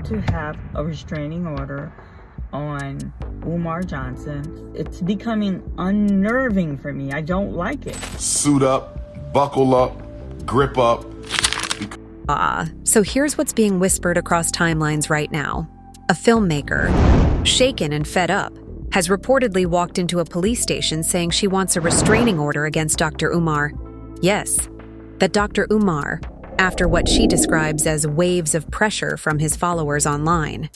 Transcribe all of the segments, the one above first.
to have a restraining order on Umar Johnson. It's becoming unnerving for me. I don't like it. Suit up, buckle up, grip up. So here's what's being whispered across timelines right now. A filmmaker, shaken and fed up, has reportedly walked into a police station saying she wants a restraining order against Dr. Umar. Yes, that Dr. Umar, after what she describes as waves of pressure from his followers online.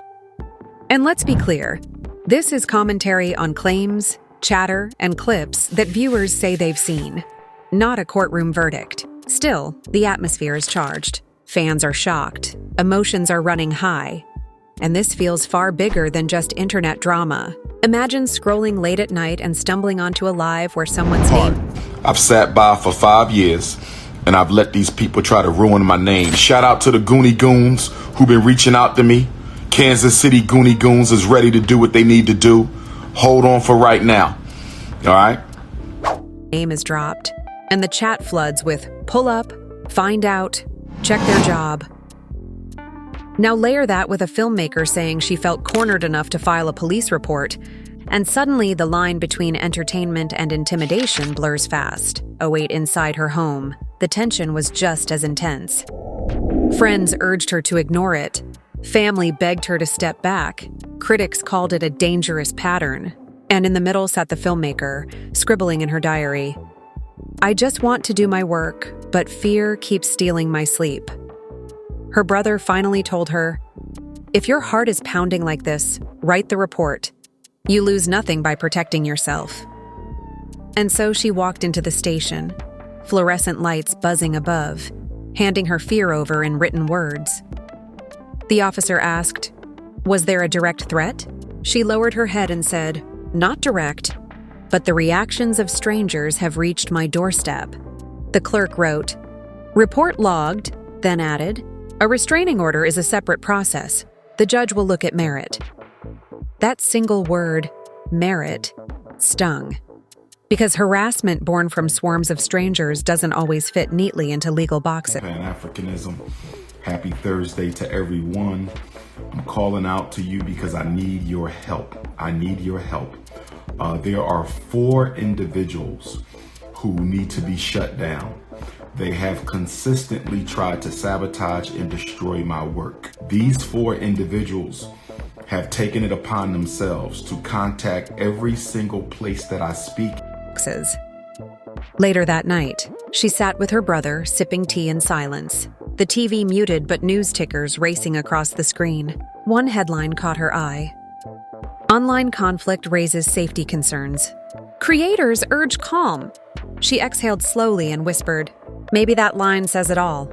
And let's be clear, this is commentary on claims, chatter, and clips that viewers say they've seen, not a courtroom verdict. Still, the atmosphere is charged. Fans are shocked. Emotions are running high. And this feels far bigger than just internet drama. Imagine scrolling late at night and stumbling onto a live where someone's name... I've sat by for 5 years, and I've let these people try to ruin my name. Shout out to the Goonie Goons who've been reaching out to me. Kansas City Goonie Goons is ready to do what they need to do. Hold on for right now. All right? Name is dropped, and the chat floods with pull up, find out, check their job. Now layer that with a filmmaker saying she felt cornered enough to file a police report, and suddenly the line between entertainment and intimidation blurs fast. Oh wait, inside her home, the tension was just as intense. Friends urged her to ignore it. Family begged her to step back. Critics called it a dangerous pattern. And in the middle sat the filmmaker, scribbling in her diary. I just want to do my work, but fear keeps stealing my sleep. Her brother finally told her, if your heart is pounding like this, write the report. You lose nothing by protecting yourself. And so she walked into the station, fluorescent lights buzzing above, handing her fear over in written words. The officer asked, was there a direct threat? She lowered her head and said, not direct, but the reactions of strangers have reached my doorstep. The clerk wrote, report logged, then added, a restraining order is a separate process. The judge will look at merit. That single word, merit, stung. Because harassment born from swarms of strangers doesn't always fit neatly into legal boxes. Pan-Africanism. Happy Thursday to everyone. I'm calling out to you because I need your help. I need your help. There are 4 individuals who need to be shut down. They have consistently tried to sabotage and destroy my work. These 4 individuals have taken it upon themselves to contact every single place that I speak. Later that night, she sat with her brother, sipping tea in silence. The TV muted, but news tickers racing across the screen. One headline caught her eye. Online conflict raises safety concerns. Creators urge calm. She exhaled slowly and whispered, maybe that line says it all.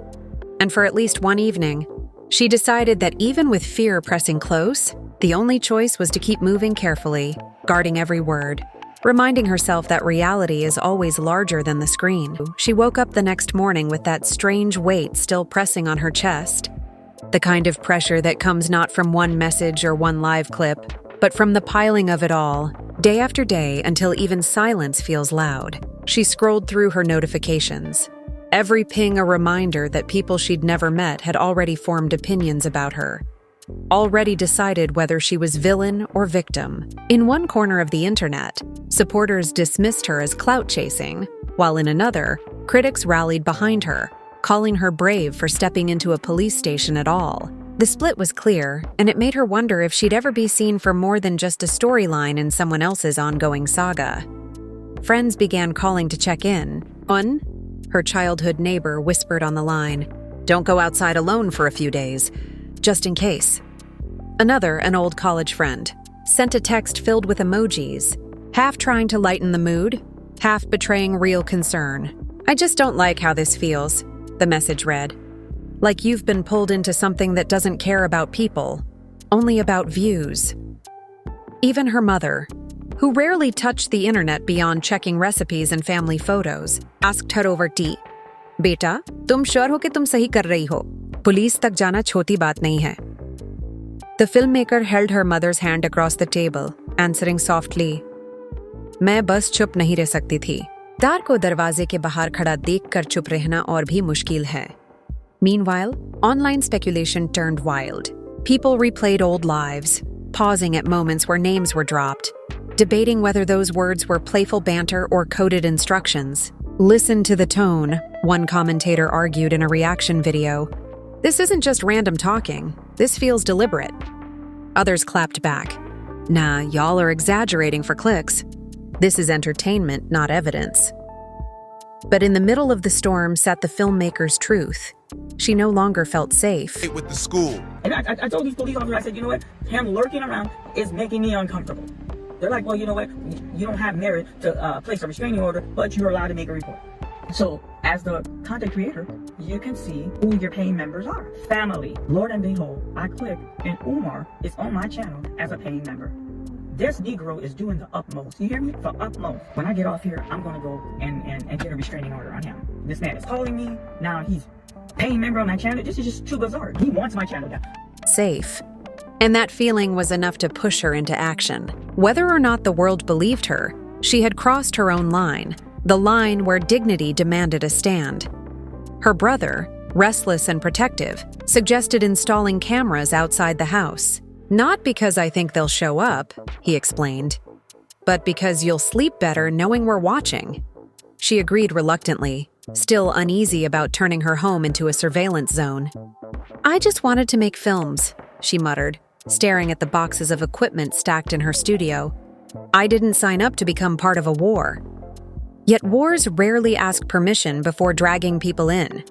And for at least one evening, she decided that even with fear pressing close, the only choice was to keep moving carefully, guarding every word, reminding herself that reality is always larger than the screen. She woke up the next morning with that strange weight still pressing on her chest, the kind of pressure that comes not from one message or one live clip, but from the piling of it all, day after day until even silence feels loud. She scrolled through her notifications, every ping a reminder that people she'd never met had already formed opinions about her, already decided whether she was villain or victim. In one corner of the internet, supporters dismissed her as clout chasing, while in another, critics rallied behind her, calling her brave for stepping into a police station at all. The split was clear, and it made her wonder if she'd ever be seen for more than just a storyline in someone else's ongoing saga. Friends began calling to check in. Her childhood neighbor whispered on the line, don't go outside alone for a few days, just in case. Another, an old college friend, sent a text filled with emojis, half trying to lighten the mood, half betraying real concern. I just don't like how this feels, the message read. Like you've been pulled into something that doesn't care about people, only about views. Even her mother, who rarely touched the internet beyond checking recipes and family photos, asked her over tea, Beta, tum sure ho ki tum sahi kar rahi ho? Police tak jana choti baat nahi hai. The filmmaker held her mother's hand across the table, answering softly, मैं बस चुप नहीं रह सकती थी. दार को दरवाजे के बाहर खड़ा देखकर चुप रहना और भी मुश्किल है. Meanwhile, online speculation turned wild. People replayed old lives, pausing at moments where names were dropped, debating whether those words were playful banter or coded instructions. "Listen to the tone," one commentator argued in a reaction video. "This isn't just random talking. This feels deliberate." Others clapped back. "Nah, y'all are exaggerating for clicks. This is entertainment, not evidence." But in the middle of the storm sat the filmmaker's truth. She no longer felt safe. With the school. And I told these police officers, I said, you know what? Him lurking around is making me uncomfortable. They're like, well, you know what? You don't have merit to place a restraining order, but you're allowed to make a report. So, as the content creator, you can see who your paying members are. Family. Lord and behold, I click, and Umar is on my channel as a paying member. This Negro is doing the utmost. You hear me? The utmost. When I get off here, I'm going to go and get a restraining order on him. This man is calling me. Now he's paying member on my channel. This is just too bizarre. He wants my channel down. Safe. And that feeling was enough to push her into action. Whether or not the world believed her, she had crossed her own line, the line where dignity demanded a stand. Her brother, restless and protective, suggested installing cameras outside the house. "Not because I think they'll show up," he explained, "but because you'll sleep better knowing we're watching." She agreed reluctantly, still uneasy about turning her home into a surveillance zone. "I just wanted to make films," she muttered, staring at the boxes of equipment stacked in her studio. "I didn't sign up to become part of a war." Yet wars rarely ask permission before dragging people in.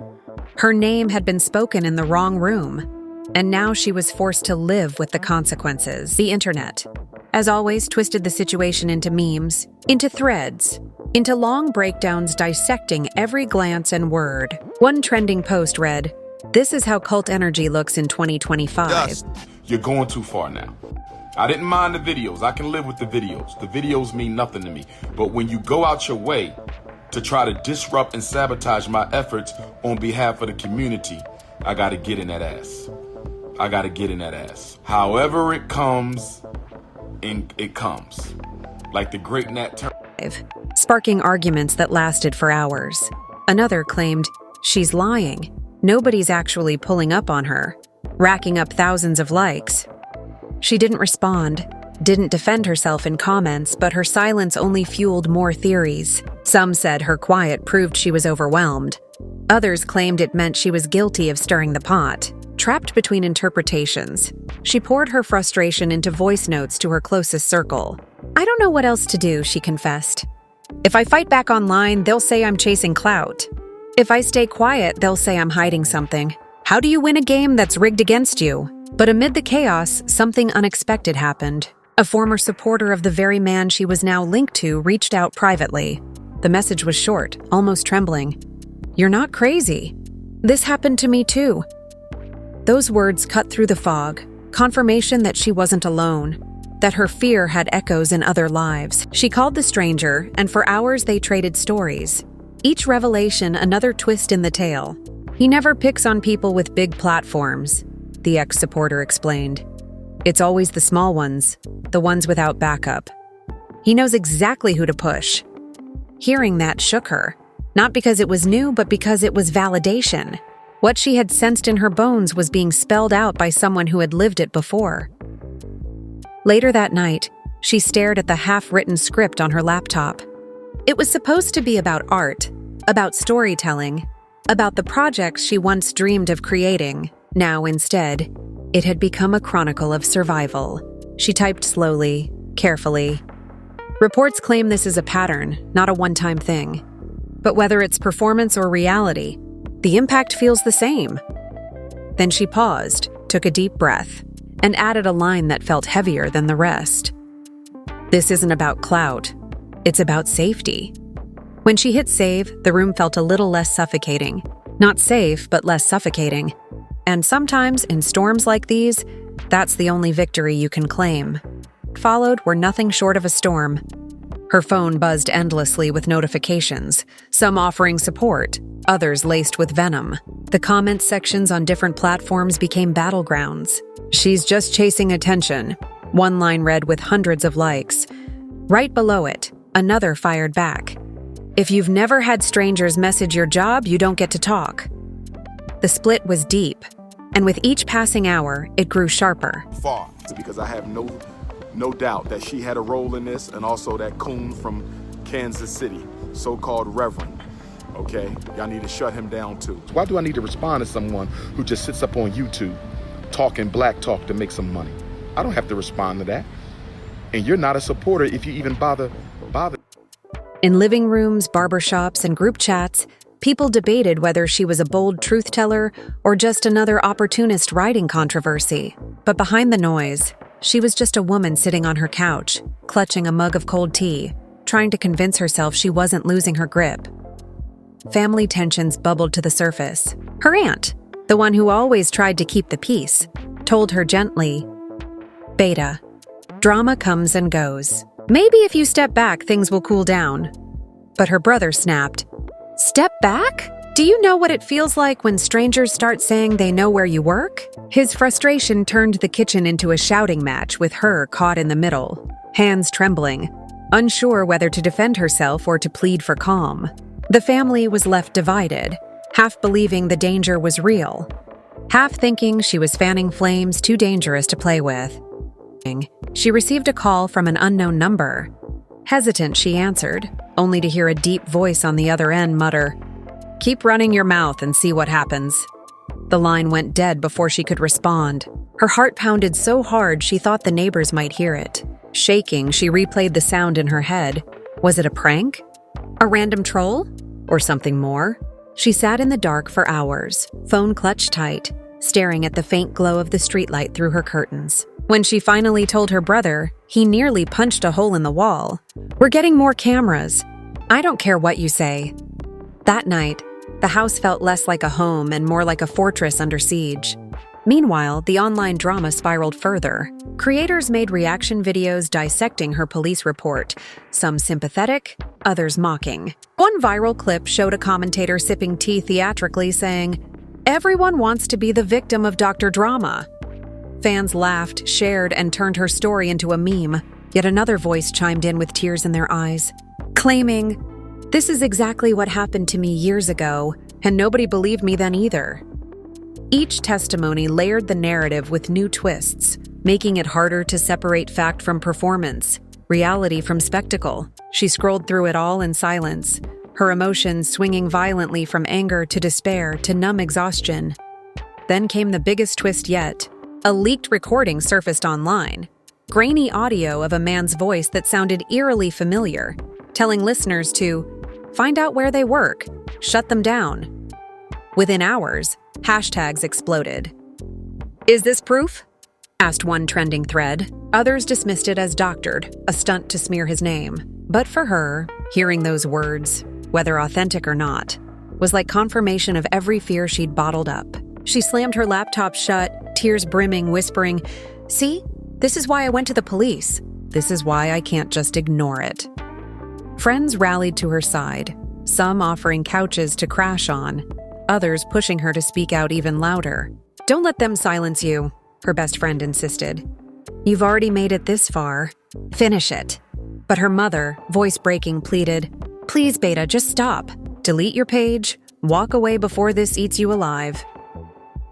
Her name had been spoken in the wrong room, and now she was forced to live with the consequences. The internet, as always, twisted the situation into memes, into threads, into long breakdowns dissecting every glance and word. One trending post read, "This is how cult energy looks in 2025. Dust, you're going too far now. I didn't mind the videos. I can live with the videos. The videos mean nothing to me. But when you go out your way to try to disrupt and sabotage my efforts on behalf of the community, I gotta get in that ass. I gotta get in that ass. However it comes, it comes. Like the great Nat Turner. Sparking arguments that lasted for hours. Another claimed, "She's lying. Nobody's actually pulling up on her," racking up thousands of likes. She didn't respond, didn't defend herself in comments, but her silence only fueled more theories. Some said her quiet proved she was overwhelmed. Others claimed it meant she was guilty of stirring the pot. Trapped between interpretations, she poured her frustration into voice notes to her closest circle. "I don't know what else to do," she confessed. "If I fight back online, they'll say I'm chasing clout. If I stay quiet, they'll say I'm hiding something. How do you win a game that's rigged against you?" But amid the chaos, something unexpected happened. A former supporter of the very man she was now linked to reached out privately. The message was short, almost trembling. "You're not crazy. This happened to me too." Those words cut through the fog, confirmation that she wasn't alone, that her fear had echoes in other lives. She called the stranger, and for hours they traded stories. Each revelation another twist in the tale. "He never picks on people with big platforms," the ex-supporter explained. "It's always the small ones, the ones without backup. He knows exactly who to push." Hearing that shook her, not because it was new, but because it was validation. What she had sensed in her bones was being spelled out by someone who had lived it before. Later that night, she stared at the half-written script on her laptop. It was supposed to be about art, about storytelling, about the projects she once dreamed of creating. Now, instead, it had become a chronicle of survival. She typed slowly, carefully. Reports claim this is a pattern, not a one-time thing. But whether it's performance or reality, the impact feels the same. Then she paused, took a deep breath, and added a line that felt heavier than the rest. "This isn't about clout. It's about safety." When she hit save, the room felt a little less suffocating. Not safe, but less suffocating. And sometimes, in storms like these, that's the only victory you can claim. What followed were nothing short of a storm. Her phone buzzed endlessly with notifications, some offering support, others laced with venom. The comment sections on different platforms became battlegrounds. "She's just chasing attention," one line read with hundreds of likes. Right below it, another fired back. "If you've never had strangers message your job, you don't get to talk." The split was deep. and with each passing hour, it grew sharper. Far, because I have no doubt that she had a role in this, and also that coon from Kansas City, so-called Reverend. Okay, y'all need to shut him down too. Why do I need to respond to someone who just sits up on YouTube talking black talk to make some money? I don't have to respond to that. And you're not a supporter if you even bother. In living rooms, barbershops, and group chats, people debated whether she was a bold truth teller or just another opportunist writing controversy. But behind the noise, she was just a woman sitting on her couch, clutching a mug of cold tea, trying to convince herself she wasn't losing her grip. Family tensions bubbled to the surface. Her aunt, the one who always tried to keep the peace, told her gently, "Beta, drama comes and goes. Maybe if you step back, things will cool down." But her brother snapped, "Step back? Do you know what it feels like when strangers start saying they know where you work?" His frustration turned the kitchen into a shouting match with her caught in the middle, hands trembling, unsure whether to defend herself or to plead for calm. The family was left divided, half believing the danger was real, half thinking she was fanning flames too dangerous to play with. She received a call from an unknown number. Hesitant, she answered, only to hear a deep voice on the other end mutter, "Keep running your mouth and see what happens." The line went dead before she could respond. Her heart pounded so hard she thought the neighbors might hear it. Shaking, she replayed the sound in her head. Was it a prank? A random troll? Or something more? She sat in the dark for hours, phone clutched tight, staring at the faint glow of the streetlight through her curtains. When she finally told her brother, he nearly punched a hole in the wall. "We're getting more cameras. I don't care what you say." That night, the house felt less like a home and more like a fortress under siege. Meanwhile, the online drama spiraled further. Creators made reaction videos dissecting her police report, some sympathetic, others mocking. One viral clip showed a commentator sipping tea theatrically saying, "Everyone wants to be the victim of Dr. Drama." Fans laughed, shared, and turned her story into a meme. Yet another voice chimed in with tears in their eyes, claiming, "This is exactly what happened to me years ago, and nobody believed me then either." Each testimony layered the narrative with new twists, making it harder to separate fact from performance, reality from spectacle. She scrolled through it all in silence, her emotions swinging violently from anger to despair to numb exhaustion. Then came the biggest twist yet. A leaked recording surfaced online, grainy audio of a man's voice that sounded eerily familiar, telling listeners to find out where they work, shut them down. Within hours, hashtags exploded. "Is this proof?" asked one trending thread. Others dismissed it as doctored, a stunt to smear his name. But for her, hearing those words, whether authentic or not, was like confirmation of every fear she'd bottled up. She slammed her laptop shut, tears brimming, whispering, "See? This is why I went to the police. This is why I can't just ignore it." Friends rallied to her side, some offering couches to crash on, others pushing her to speak out even louder. "Don't let them silence you," her best friend insisted. "You've already made it this far. Finish it." But her mother, voice breaking, pleaded, "Please, Beta, just stop. Delete your page. Walk away before this eats you alive."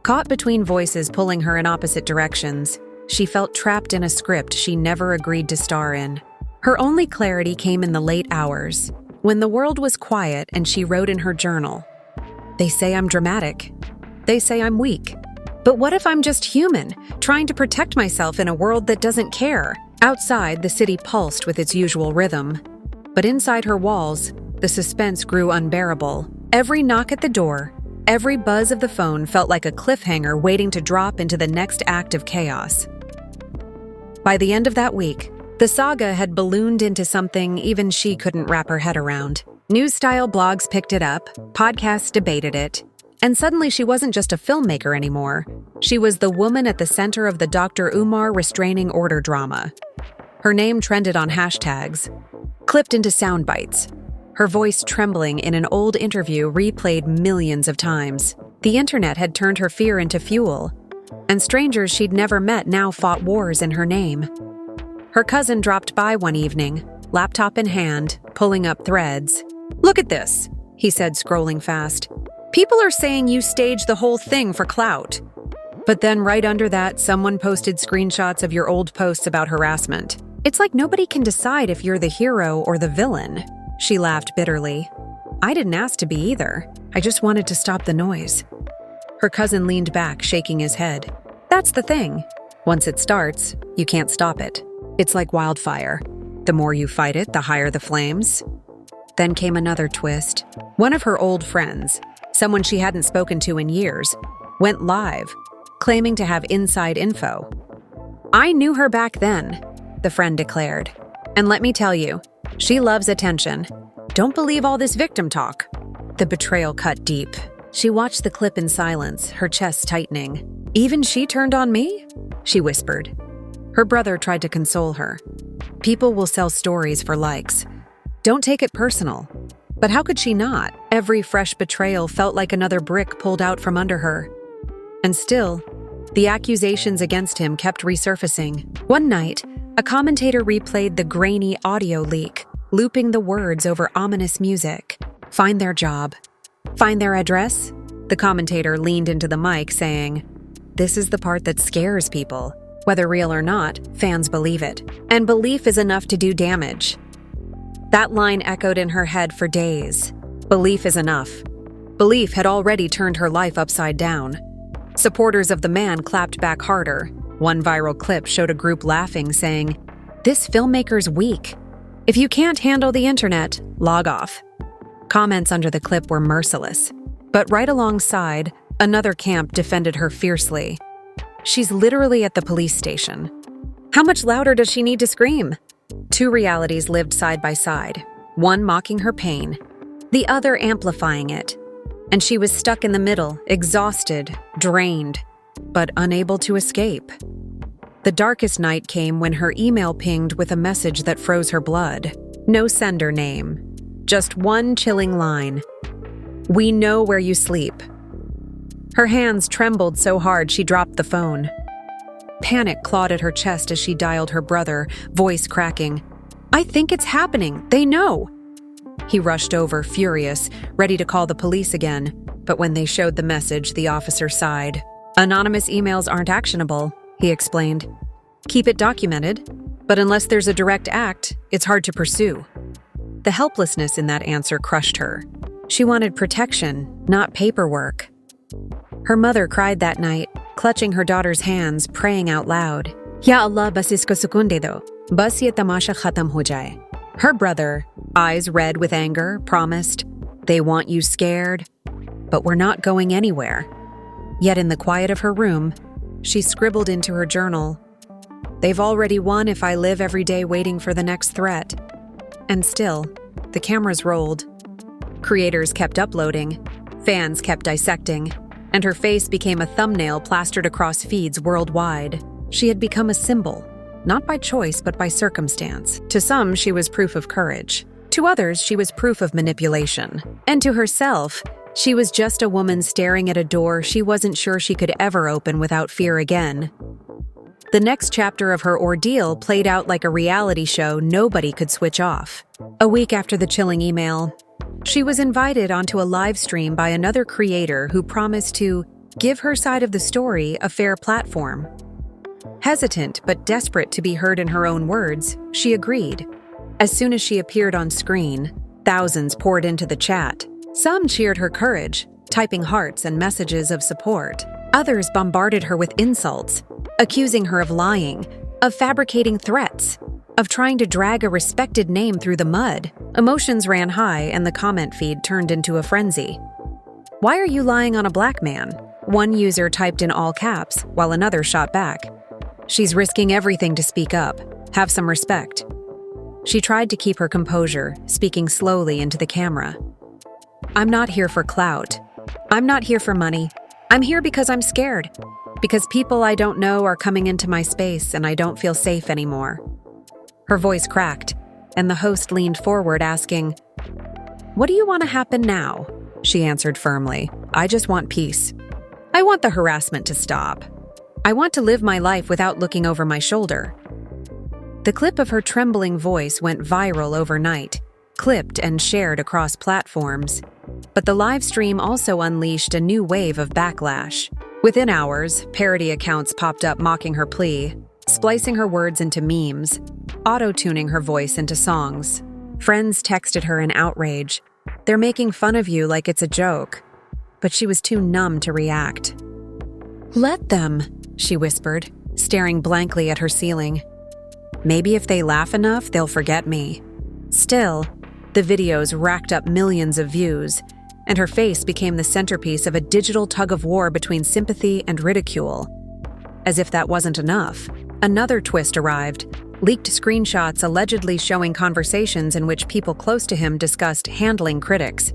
Caught between voices pulling her in opposite directions, she felt trapped in a script she never agreed to star in. Her only clarity came in the late hours, when the world was quiet and she wrote in her journal, "They say I'm dramatic. They say I'm weak. But what if I'm just human, trying to protect myself in a world that doesn't care?" Outside, the city pulsed with its usual rhythm. But inside her walls, the suspense grew unbearable. Every knock at the door, every buzz of the phone felt like a cliffhanger waiting to drop into the next act of chaos. By the end of that week, the saga had ballooned into something even she couldn't wrap her head around. News-style blogs picked it up, podcasts debated it, and suddenly she wasn't just a filmmaker anymore. She was the woman at the center of the Dr. Umar restraining order drama. Her name trended on hashtags, clipped into sound bites. Her voice trembling in an old interview replayed millions of times. The internet had turned her fear into fuel, and strangers she'd never met now fought wars in her name. Her cousin dropped by one evening, laptop in hand, pulling up threads. "Look at this," he said, scrolling fast. "People are saying you staged the whole thing for clout." But then right under that, someone posted screenshots of your old posts about harassment. It's like nobody can decide if you're the hero or the villain. She laughed bitterly. I didn't ask to be either. I just wanted to stop the noise. Her cousin leaned back, shaking his head. That's the thing. Once it starts, you can't stop it. It's like wildfire. The more you fight it, the higher the flames. Then came another twist. One of her old friends, someone she hadn't spoken to in years, went live, claiming to have inside info. I knew her back then, the friend declared. And let me tell you, she loves attention. Don't believe all this victim talk. The betrayal cut deep. She watched the clip in silence, her chest tightening. Even she turned on me? She whispered. Her brother tried to console her. People will sell stories for likes. Don't take it personal. But how could she not? Every fresh betrayal felt like another brick pulled out from under her. And still, the accusations against him kept resurfacing. One night, a commentator replayed the grainy audio leak, looping the words over ominous music. Find their job. Find their address? The commentator leaned into the mic, saying, "This is the part that scares people. Whether real or not, fans believe it. And belief is enough to do damage." That line echoed in her head for days. Belief is enough. Belief had already turned her life upside down. Supporters of the man clapped back harder. One viral clip showed a group laughing, saying, "This filmmaker's weak. If you can't handle the internet, log off." Comments under the clip were merciless. But right alongside, another camp defended her fiercely. She's literally at the police station. How much louder does she need to scream? Two realities lived side by side, one mocking her pain, the other amplifying it. And she was stuck in the middle, exhausted, drained, but unable to escape. The darkest night came when her email pinged with a message that froze her blood. No sender name, just one chilling line. "We know where you sleep." Her hands trembled so hard she dropped the phone. Panic clawed at her chest as she dialed her brother, voice cracking. "I think it's happening. They know." He rushed over, furious, ready to call the police again. But when they showed the message, the officer sighed. "Anonymous emails aren't actionable," he explained. "Keep it documented, but unless there's a direct act, it's hard to pursue." The helplessness in that answer crushed her. She wanted protection, not paperwork. Her mother cried that night, clutching her daughter's hands, praying out loud. "Ya Allah, bas isko sukun de do. Bas ye tamasha khatam ho jaye." Her brother, eyes red with anger, promised, "They want you scared, but we're not going anywhere." Yet in the quiet of her room, she scribbled into her journal, "They've already won if I live every day waiting for the next threat." And still, the cameras rolled. Creators kept uploading, fans kept dissecting, and her face became a thumbnail plastered across feeds worldwide. She had become a symbol, not by choice but by circumstance. To some, she was proof of courage. To others, she was proof of manipulation. And to herself, she was just a woman staring at a door she wasn't sure she could ever open without fear again. The next chapter of her ordeal played out like a reality show nobody could switch off. A week after the chilling email, she was invited onto a live stream by another creator who promised to give her side of the story a fair platform. Hesitant but desperate to be heard in her own words, she agreed. As soon as she appeared on screen, thousands poured into the chat. Some cheered her courage, typing hearts and messages of support. Others bombarded her with insults, accusing her of lying, of fabricating threats, of trying to drag a respected name through the mud. Emotions ran high and the comment feed turned into a frenzy. "Why are you lying on a black man?" One user typed in all caps, while another shot back. "She's risking everything to speak up. Have some respect." She tried to keep her composure, speaking slowly into the camera. "I'm not here for clout. I'm not here for money. I'm here because I'm scared. Because people I don't know are coming into my space and I don't feel safe anymore." Her voice cracked, and the host leaned forward asking, "What do you want to happen now?" She answered firmly, "I just want peace. I want the harassment to stop. I want to live my life without looking over my shoulder." The clip of her trembling voice went viral overnight, clipped and shared across platforms. But the live stream also unleashed a new wave of backlash. Within hours, parody accounts popped up mocking her plea, splicing her words into memes, auto-tuning her voice into songs. Friends texted her in outrage. "They're making fun of you like it's a joke." But she was too numb to react. "Let them," she whispered, staring blankly at her ceiling. "Maybe if they laugh enough, they'll forget me." Still, the videos racked up millions of views, and her face became the centerpiece of a digital tug-of-war between sympathy and ridicule. As if that wasn't enough, another twist arrived: leaked screenshots allegedly showing conversations in which people close to him discussed handling critics.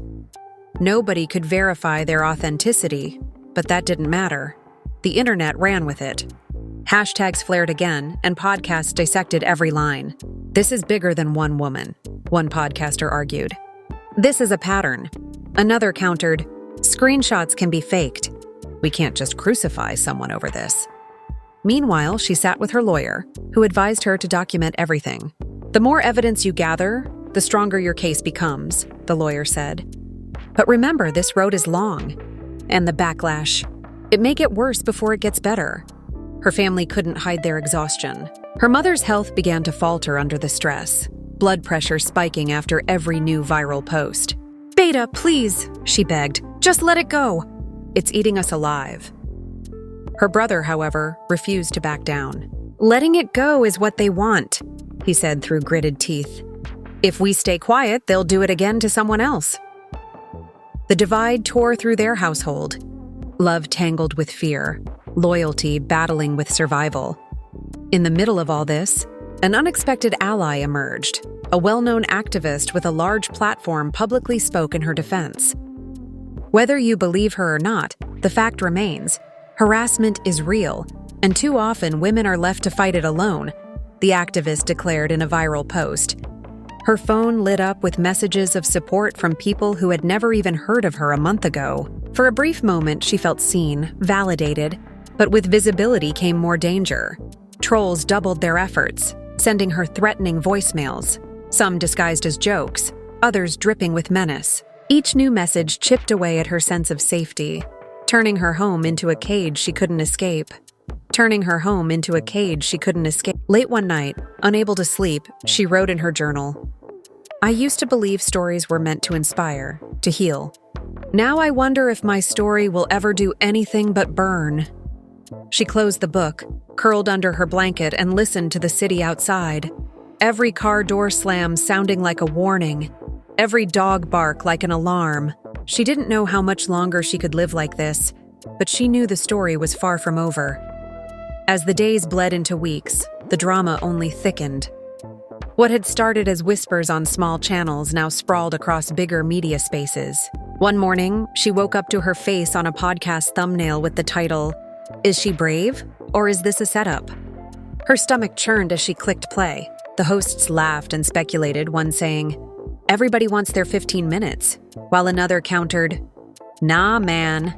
Nobody could verify their authenticity, but that didn't matter. The internet ran with it. Hashtags flared again, and podcasts dissected every line. "This is bigger than one woman," one podcaster argued. "This is a pattern." Another countered, "Screenshots can be faked. We can't just crucify someone over this." Meanwhile, she sat with her lawyer, who advised her to document everything. "The more evidence you gather, the stronger your case becomes," the lawyer said. "But remember, this road is long. And the backlash. It may get worse before it gets better." Her family couldn't hide their exhaustion. Her mother's health began to falter under the stress, blood pressure spiking after every new viral post. "Beta, please," she begged. "Just let it go. It's eating us alive." Her brother, however, refused to back down. "Letting it go is what they want," he said through gritted teeth. "If we stay quiet, they'll do it again to someone else." The divide tore through their household. Love tangled with fear, loyalty battling with survival. In the middle of all this, an unexpected ally emerged. A well-known activist with a large platform publicly spoke in her defense. Whether you believe her or not, the fact remains: harassment is real, and too often women are left to fight it alone, the activist declared in a viral post. Her phone lit up with messages of support from people who had never even heard of her a month ago. For a brief moment, she felt seen, validated, but with visibility came more danger. Trolls doubled their efforts, sending her threatening voicemails, some disguised as jokes, others dripping with menace. Each new message chipped away at her sense of safety, turning her home into a cage she couldn't escape. Late one night, unable to sleep, she wrote in her journal, "I used to believe stories were meant to inspire, to heal. Now I wonder if my story will ever do anything but burn." She closed the book, curled under her blanket, and listened to the city outside. Every car door slam sounding like a warning, every dog bark like an alarm. She didn't know how much longer she could live like this, but she knew the story was far from over. As the days bled into weeks, the drama only thickened. What had started as whispers on small channels now sprawled across bigger media spaces. One morning, she woke up to her face on a podcast thumbnail with the title, "Is she brave, or is this a setup?" Her stomach churned as she clicked play. The hosts laughed and speculated, one saying, "Everybody wants their 15 minutes," while another countered, "Nah, man."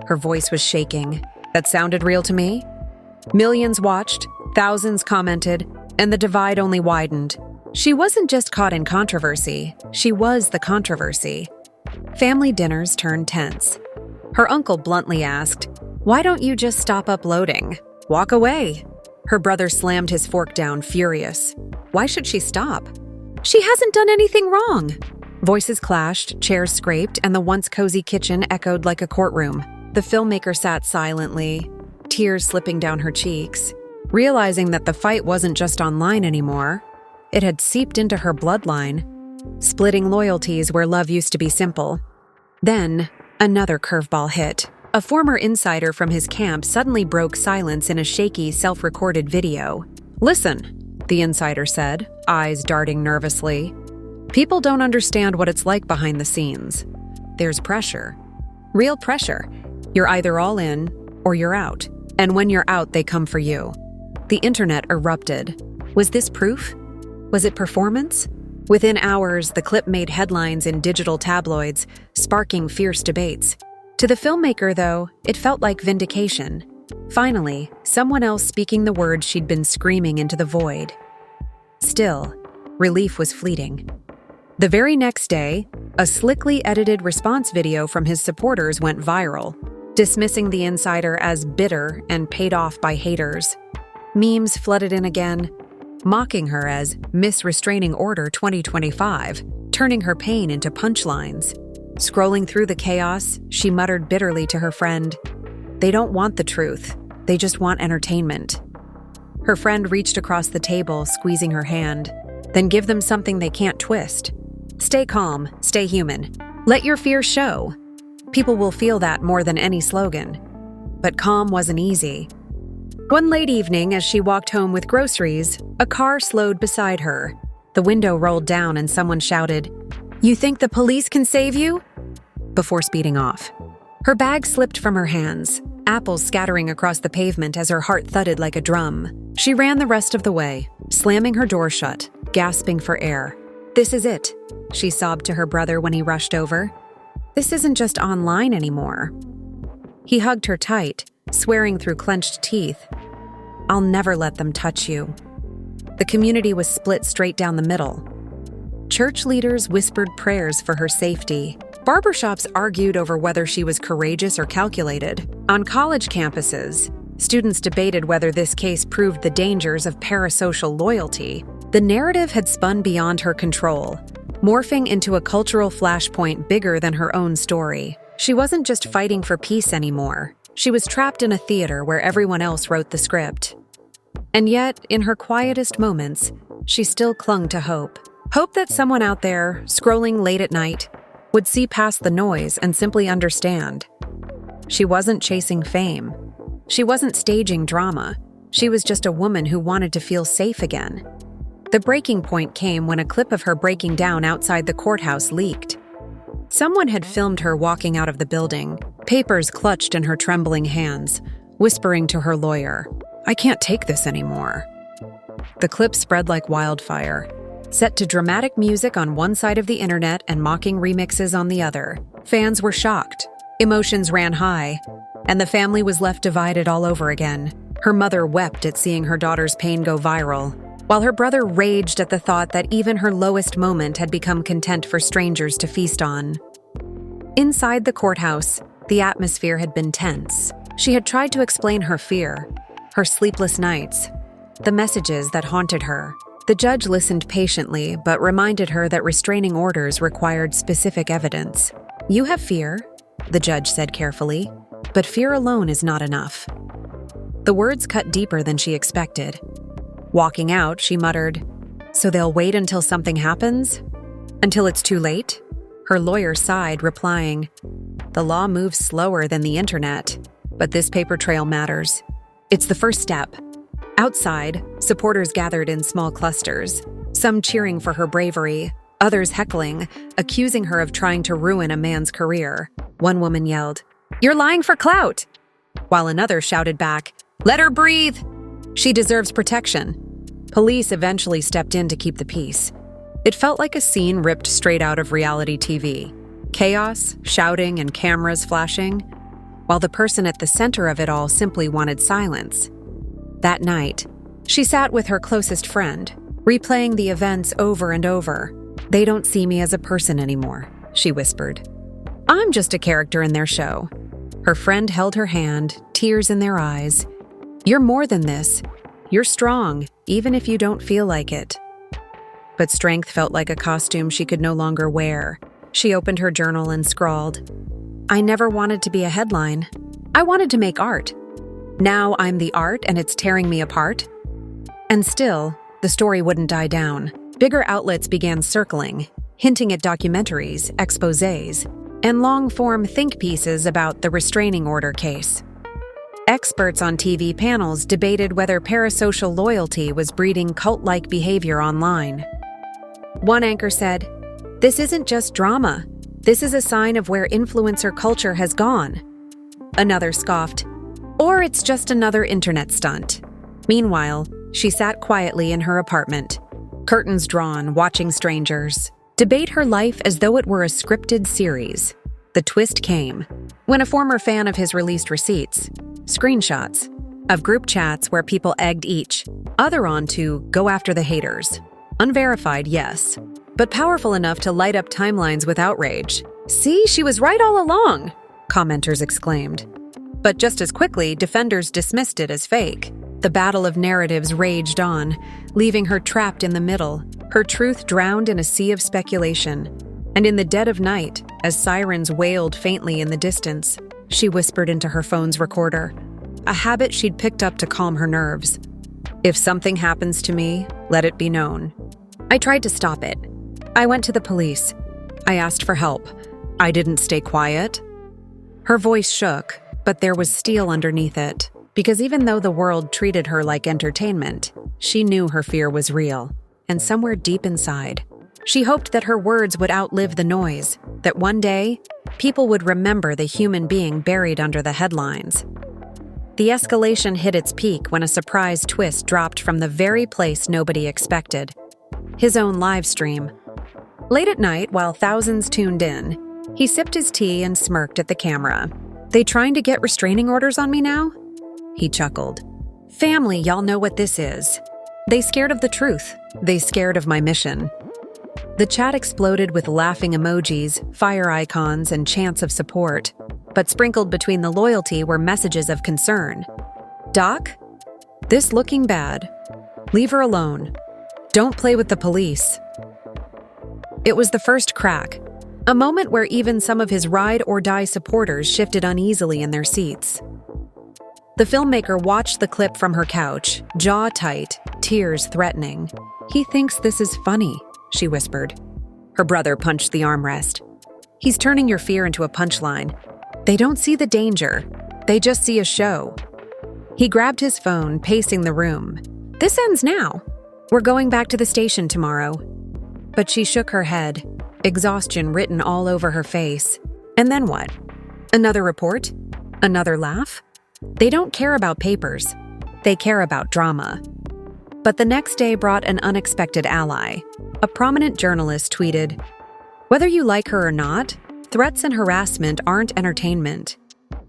Her voice was shaking. "That sounded real to me." Millions watched, thousands commented, and the divide only widened. She wasn't just caught in controversy, she was the controversy. Family dinners turned tense. Her uncle bluntly asked, "Why don't you just stop uploading? Walk away." Her brother slammed his fork down, furious. Why should she stop? She hasn't done anything wrong. Voices clashed, chairs scraped, and the once cozy kitchen echoed like a courtroom. The filmmaker sat silently, tears slipping down her cheeks, realizing that the fight wasn't just online anymore. It had seeped into her bloodline, splitting loyalties where love used to be simple. Then, another curveball hit. A former insider from his camp suddenly broke silence in a shaky, self-recorded video. "Listen," the insider said, eyes darting nervously. "People don't understand what it's like behind the scenes. There's pressure. Real pressure. You're either all in, or you're out. And when you're out, they come for you." The internet erupted. Was this proof? Was it performance? Within hours, the clip made headlines in digital tabloids, sparking fierce debates. To the filmmaker, though, it felt like vindication. Finally, someone else speaking the words she'd been screaming into the void. Still, relief was fleeting. The very next day, a slickly edited response video from his supporters went viral. dismissing the insider as bitter and paid off by haters. Memes flooded in again, mocking her as Miss Restraining Order 2025, turning her pain into punchlines. Scrolling through the chaos, she muttered bitterly to her friend, "They don't want the truth. They just want entertainment." Her friend reached across the table, squeezing her hand. "Then give them something they can't twist. Stay calm, stay human. Let your fears show. People will feel that more than any slogan." But calm wasn't easy. One late evening, as she walked home with groceries, a car slowed beside her. The window rolled down and someone shouted, "You think the police can save you?" before speeding off. Her bag slipped from her hands, apples scattering across the pavement as her heart thudded like a drum. She ran the rest of the way, slamming her door shut, gasping for air. "This is it," she sobbed to her brother when he rushed over. "This isn't just online anymore." He hugged her tight, swearing through clenched teeth, "I'll never let them touch you." The community was split straight down the middle. Church leaders whispered prayers for her safety. Barbershops argued over whether she was courageous or calculated. On college campuses, students debated whether this case proved the dangers of parasocial loyalty. The narrative had spun beyond her control, morphing into a cultural flashpoint bigger than her own story. She wasn't just fighting for peace anymore. She was trapped in a theater where everyone else wrote the script. And yet, in her quietest moments, she still clung to hope. Hope that someone out there, scrolling late at night, would see past the noise and simply understand. She wasn't chasing fame. She wasn't staging drama. She was just a woman who wanted to feel safe again. The breaking point came when a clip of her breaking down outside the courthouse leaked. Someone had filmed her walking out of the building, papers clutched in her trembling hands, whispering to her lawyer, "I can't take this anymore." The clip spread like wildfire, set to dramatic music on one side of the internet and mocking remixes on the other. Fans were shocked, emotions ran high, and the family was left divided all over again. Her mother wept at seeing her daughter's pain go viral, while her brother raged at the thought that even her lowest moment had become content for strangers to feast on. Inside the courthouse, the atmosphere had been tense. She had tried to explain her fear, her sleepless nights, the messages that haunted her. The judge listened patiently, but reminded her that restraining orders required specific evidence. "You have fear," the judge said carefully, "but fear alone is not enough." The words cut deeper than she expected. Walking out, she muttered, "So they'll wait until something happens? Until it's too late?" Her lawyer sighed, replying, "The law moves slower than the internet, but this paper trail matters. It's the first step." Outside, supporters gathered in small clusters, some cheering for her bravery, others heckling, accusing her of trying to ruin a man's career. One woman yelled, "You're lying for clout!" while another shouted back, "Let her breathe! She deserves protection." Police eventually stepped in to keep the peace. It felt like a scene ripped straight out of reality TV. Chaos, shouting, and cameras flashing, while the person at the center of it all simply wanted silence. That night, she sat with her closest friend, replaying the events over and over. "They don't see me as a person anymore," she whispered. "I'm just a character in their show." Her friend held her hand, tears in their eyes. "You're more than this. You're strong, even if you don't feel like it." But strength felt like a costume she could no longer wear. She opened her journal and scrawled, "I never wanted to be a headline. I wanted to make art. Now I'm the art and it's tearing me apart." And still, the story wouldn't die down. Bigger outlets began circling, hinting at documentaries, exposés, and long-form think pieces about the restraining order case. Experts on TV panels debated whether parasocial loyalty was breeding cult-like behavior online. One anchor said, "This isn't just drama. This is a sign of where influencer culture has gone." Another scoffed, "Or it's just another internet stunt." Meanwhile, she sat quietly in her apartment, curtains drawn, watching strangers debate her life as though it were a scripted series. The twist came when a former fan of his released receipts, screenshots, of group chats where people egged each other on to go after the haters. Unverified, yes, but powerful enough to light up timelines with outrage. "See, she was right all along," commenters exclaimed. But just as quickly, defenders dismissed it as fake. The battle of narratives raged on, leaving her trapped in the middle, her truth drowned in a sea of speculation. And in the dead of night, as sirens wailed faintly in the distance, she whispered into her phone's recorder, a habit she'd picked up to calm her nerves. "If something happens to me, let it be known." I tried to stop it. I went to the police. I asked for help. I didn't stay quiet. Her voice shook, but there was steel underneath it, because even though the world treated her like entertainment, she knew her fear was real, and somewhere deep inside, she hoped that her words would outlive the noise, that one day, people would remember the human being buried under the headlines. The escalation hit its peak when a surprise twist dropped from the very place nobody expected: his own live stream. Late at night, while thousands tuned in, he sipped his tea and smirked at the camera. "They trying to get restraining orders on me now?" He chuckled. "Family, y'all know what this is. They scared of the truth. They scared of my mission." The chat exploded with laughing emojis, fire icons, and chants of support. But sprinkled between the loyalty were messages of concern. "Doc? This looking bad. Leave her alone. Don't play with the police." It was the first crack, a moment where even some of his ride-or-die supporters shifted uneasily in their seats. The filmmaker watched the clip from her couch, jaw tight, tears threatening. "He thinks this is funny," she whispered. Her brother punched the armrest. "He's turning your fear into a punchline. They don't see the danger. They just see a show." He grabbed his phone, pacing the room. "This ends now. We're going back to the station tomorrow." But she shook her head, exhaustion written all over her face. And then what? Another report? Another laugh? They don't care about papers. They care about drama. But the next day brought an unexpected ally. A prominent journalist tweeted, "Whether you like her or not, threats and harassment aren't entertainment.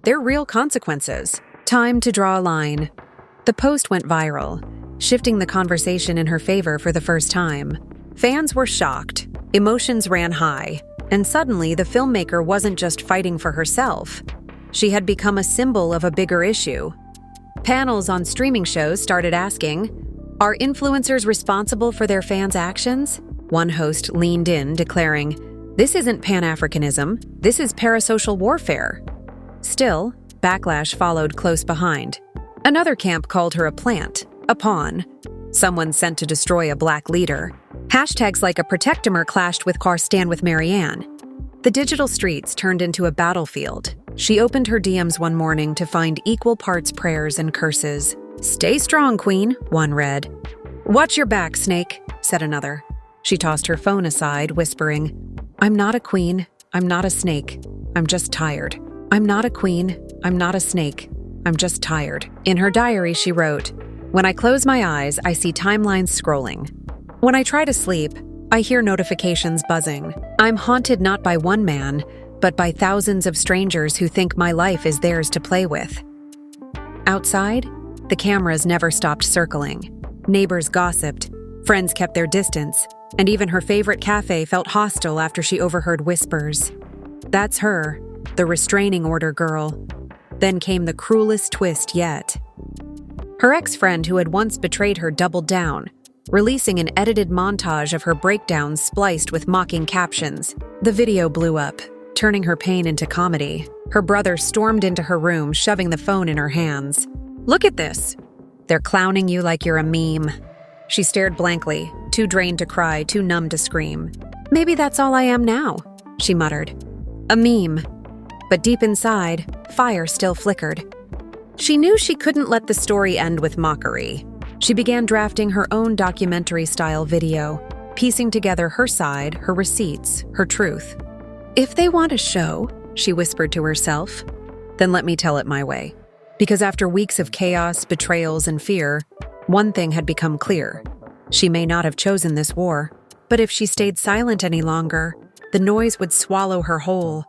They're real consequences. Time to draw a line." The post went viral, shifting the conversation in her favor for the first time. Fans were shocked, emotions ran high, and suddenly the filmmaker wasn't just fighting for herself. She had become a symbol of a bigger issue. Panels on streaming shows started asking, "Are influencers responsible for their fans' actions?" One host leaned in, declaring, "This isn't Pan-Africanism, this is parasocial warfare." Still, backlash followed close behind. Another camp called her a plant, a pawn, someone sent to destroy a black leader. Hashtags like a protectomer clashed with Stand with Marianne. The digital streets turned into a battlefield. She opened her DMs one morning to find equal parts prayers and curses. "Stay strong, Queen," one read. "Watch your back, Snake," said another. She tossed her phone aside, whispering, "I'm not a queen. I'm not a snake. I'm just tired. I'm not a queen. I'm not a snake. I'm just tired." In her diary, she wrote, "When I close my eyes, I see timelines scrolling. When I try to sleep, I hear notifications buzzing. I'm haunted not by one man, but by thousands of strangers who think my life is theirs to play with." Outside, the cameras never stopped circling. Neighbors gossiped, friends kept their distance, and even her favorite cafe felt hostile after she overheard whispers. That's her, the restraining order girl. Then came the cruelest twist yet. Her ex-friend who had once betrayed her doubled down, releasing an edited montage of her breakdowns spliced with mocking captions. The video blew up, turning her pain into comedy. Her brother stormed into her room, shoving the phone in her hands. "Look at this. They're clowning you like you're a meme." She stared blankly, too drained to cry, too numb to scream. "Maybe that's all I am now," she muttered. A meme. But deep inside, fire still flickered. She knew she couldn't let the story end with mockery. She began drafting her own documentary-style video, piecing together her side, her receipts, her truth. "If they want a show," she whispered to herself, "then let me tell it my way." Because after weeks of chaos, betrayals, and fear, one thing had become clear. She may not have chosen this war, but if she stayed silent any longer, the noise would swallow her whole.